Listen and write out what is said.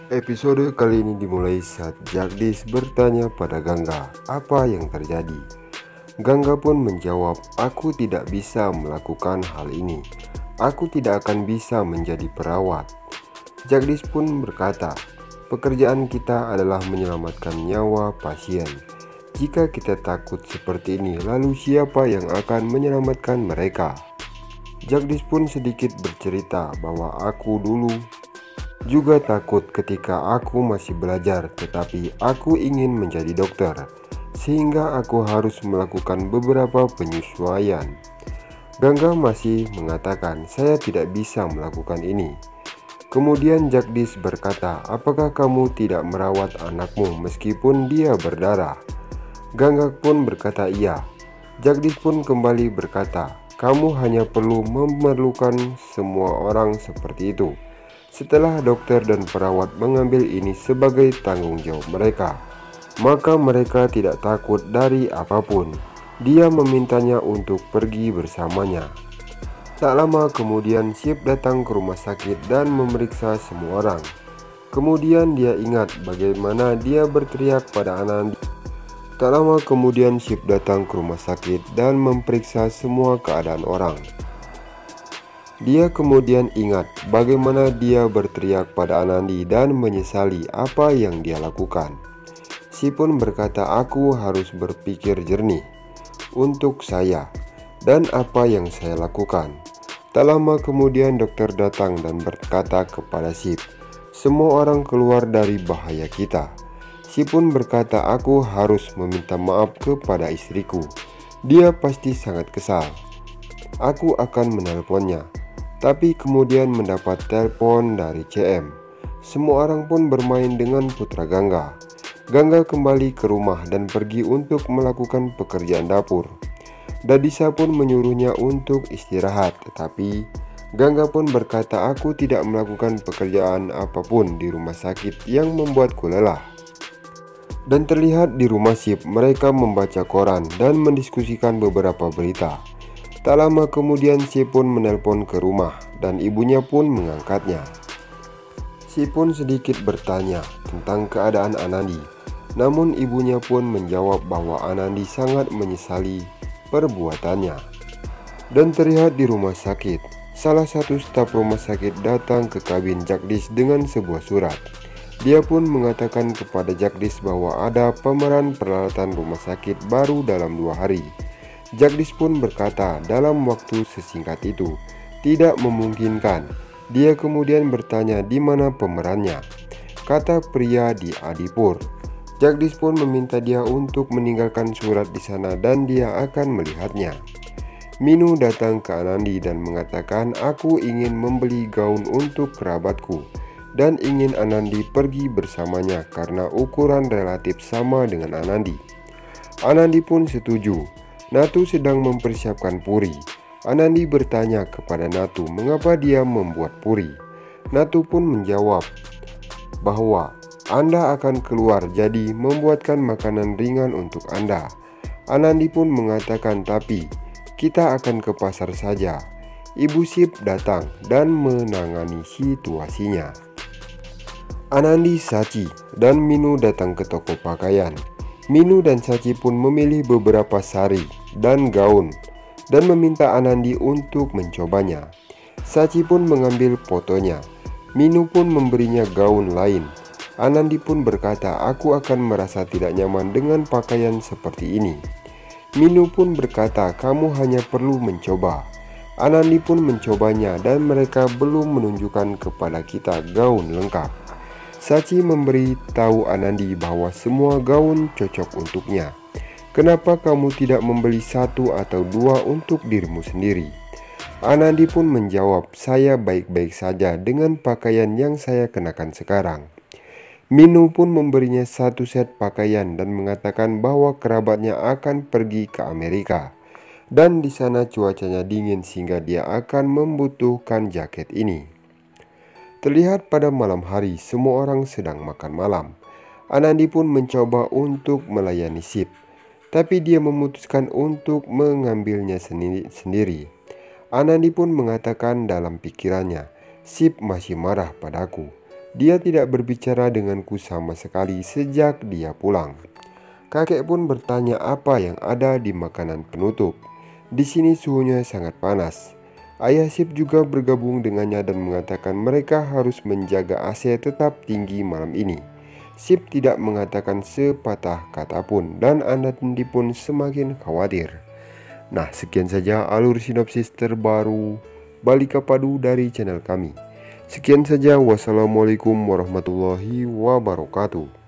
Episode kali ini dimulai saat Jagdish bertanya pada Gangga apa yang terjadi. Gangga pun menjawab, "Aku tidak bisa melakukan hal ini. Aku tidak akan bisa menjadi perawat." Jagdish pun berkata, "Pekerjaan kita adalah menyelamatkan nyawa pasien. Jika kita takut seperti ini, lalu siapa yang akan menyelamatkan mereka?" Jagdish pun sedikit bercerita bahwa aku dulu juga takut ketika aku masih belajar, tetapi aku ingin menjadi dokter, sehingga aku harus melakukan beberapa penyesuaian. Gangga masih mengatakan, "Saya tidak bisa melakukan ini." Kemudian Jagdish berkata, "Apakah kamu tidak merawat anakmu meskipun dia berdarah?" Gangga pun berkata, "Iya." Jagdish pun kembali berkata, "Kamu hanya perlu memerlukan semua orang seperti itu." Setelah dokter dan perawat mengambil ini sebagai tanggung jawab mereka, maka mereka tidak takut dari apapun. Dia memintanya untuk pergi bersamanya. Tak lama kemudian Sip datang ke rumah sakit dan memeriksa semua orang. Kemudian dia ingat bagaimana dia berteriak pada Anandi. Tak lama kemudian Sip datang ke rumah sakit dan memeriksa semua keadaan orang. Dia kemudian ingat bagaimana dia berteriak pada Anandi dan menyesali apa yang dia lakukan. Si pun berkata, "Aku harus berpikir jernih untuk saya dan apa yang saya lakukan." Tak lama kemudian dokter datang dan berkata kepada Sip, "Semua orang keluar dari bahaya kita." Si pun berkata, "Aku harus meminta maaf kepada istriku. Dia pasti sangat kesal. Aku akan menelponnya." Tapi kemudian mendapat telepon dari CM. Semua orang pun bermain dengan putra Gangga. Gangga kembali ke rumah dan pergi untuk melakukan pekerjaan dapur. Dadisa pun menyuruhnya untuk istirahat, tetapi Gangga pun berkata, "Aku tidak melakukan pekerjaan apapun di rumah sakit yang membuatku lelah." Dan terlihat di rumah Sip, mereka membaca koran dan mendiskusikan beberapa berita. Tak lama kemudian Sip pun menelpon ke rumah dan ibunya pun mengangkatnya. Sip pun sedikit bertanya tentang keadaan Anandi, namun ibunya pun menjawab bahwa Anandi sangat menyesali perbuatannya. Dan terlihat di rumah sakit, salah satu staf rumah sakit datang ke kabin Jagdish dengan sebuah surat. Dia pun mengatakan kepada Jagdish bahwa ada pameran peralatan rumah sakit baru dalam 2 hari. Jagdish pun berkata dalam waktu sesingkat itu tidak memungkinkan. Dia kemudian bertanya di mana pemerannya. Kata pria di Adipur. Jagdish pun meminta dia untuk meninggalkan surat di sana dan dia akan melihatnya. Minu datang ke Anandi dan mengatakan, "Aku ingin membeli gaun untuk kerabatku dan ingin Anandi pergi bersamanya karena ukuran relatif sama dengan Anandi." Anandi pun setuju. Natu sedang mempersiapkan puri. Anandi bertanya kepada Natu mengapa dia membuat puri. Natu pun menjawab bahwa Anda akan keluar, jadi membuatkan makanan ringan untuk Anda. Anandi pun mengatakan, "Tapi kita akan ke pasar saja." Ibu Sip datang dan menangani situasinya. Anandi, Sachi, dan Minu datang ke toko pakaian. Minu dan Sachi pun memilih beberapa sari dan gaun dan meminta Anandi untuk mencobanya. Sachi pun mengambil fotonya. Minu pun memberinya gaun lain. Anandi pun berkata, "Aku akan merasa tidak nyaman dengan pakaian seperti ini." Minu pun berkata, "Kamu hanya perlu mencoba." Anandi pun mencobanya dan mereka belum menunjukkan kepada kita gaun lengkap. Sachi memberi tahu Anandi bahwa semua gaun cocok untuknya. "Kenapa kamu tidak membeli 1 atau 2 untuk dirimu sendiri?" Anandi pun menjawab, "Saya baik-baik saja dengan pakaian yang saya kenakan sekarang." Minu pun memberinya 1 set pakaian dan mengatakan bahwa kerabatnya akan pergi ke Amerika. Dan di sana cuacanya dingin sehingga dia akan membutuhkan jaket ini. Terlihat pada malam hari, semua orang sedang makan malam. Anandi pun mencoba untuk melayani Sip, tapi dia memutuskan untuk mengambilnya sendiri. Anandi pun mengatakan dalam pikirannya, "Sip masih marah padaku. Dia tidak berbicara denganku sama sekali sejak dia pulang. Kakek pun bertanya apa yang ada di makanan penutup. Di sini suhunya sangat panas. Ayah Sip juga bergabung dengannya dan mengatakan mereka harus menjaga AC tetap tinggi malam ini. Sip tidak mengatakan sepatah kata pun dan Andi pun semakin khawatir. Nah, sekian saja alur sinopsis terbaru Balika Padu dari channel kami. Sekian saja, wassalamualaikum warahmatullahi wabarakatuh.